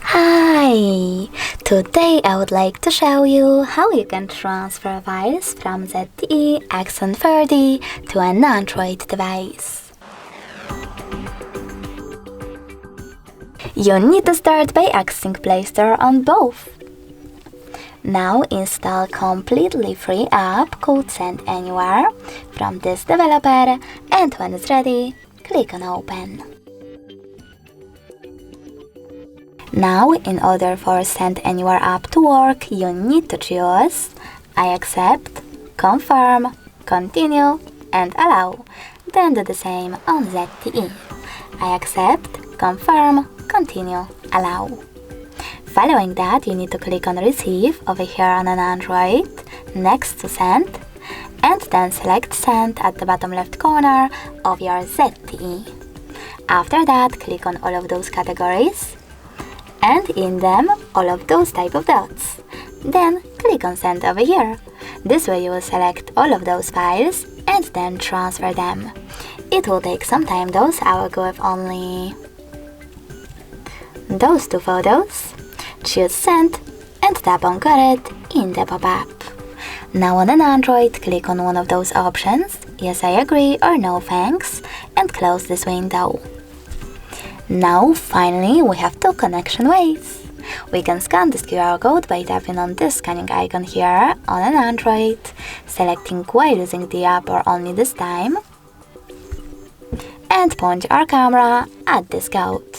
Hi! Today I would like to show you how you can transfer files from ZTE Axon 30 to an Android device. You need to start by accessing Play Store on both. Now install completely free app called Send Anywhere from this developer, and when it's ready, click on Open. Now, in order for Send Anywhere app to work, you need to choose I accept, confirm, continue, and allow. Then do the same on ZTE. I accept, confirm, continue, allow. Following that, you need to click on Receive over here on an Android, next to Send, and then select Send at the bottom left corner of your ZTE. After that, click on all of those categories, and in them all of those type of dots. Then click on Send over here. This way you will select all of those files and then transfer them. It will take some time though, so I will go with only those two photos. Choose Send and tap on Got it in the pop-up. Now on an Android, click on one of those options, Yes I agree or No thanks, and close this window. Now, finally, we have two connection ways. We can scan this QR code by tapping on this scanning icon here on an Android, selecting while using the app or only this time, and point our camera at this code.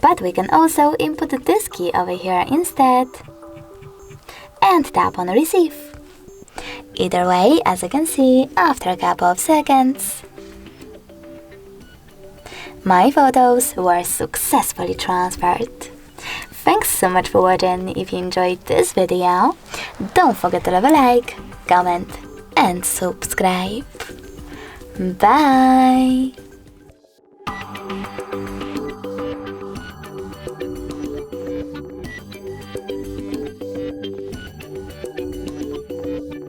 But we can also input this key over here instead, and tap on Receive. Either way, as you can see, after a couple of seconds, my photos were successfully transferred. Thanks so much for watching. If you enjoyed this video, don't forget to leave a like, comment, and subscribe. Bye!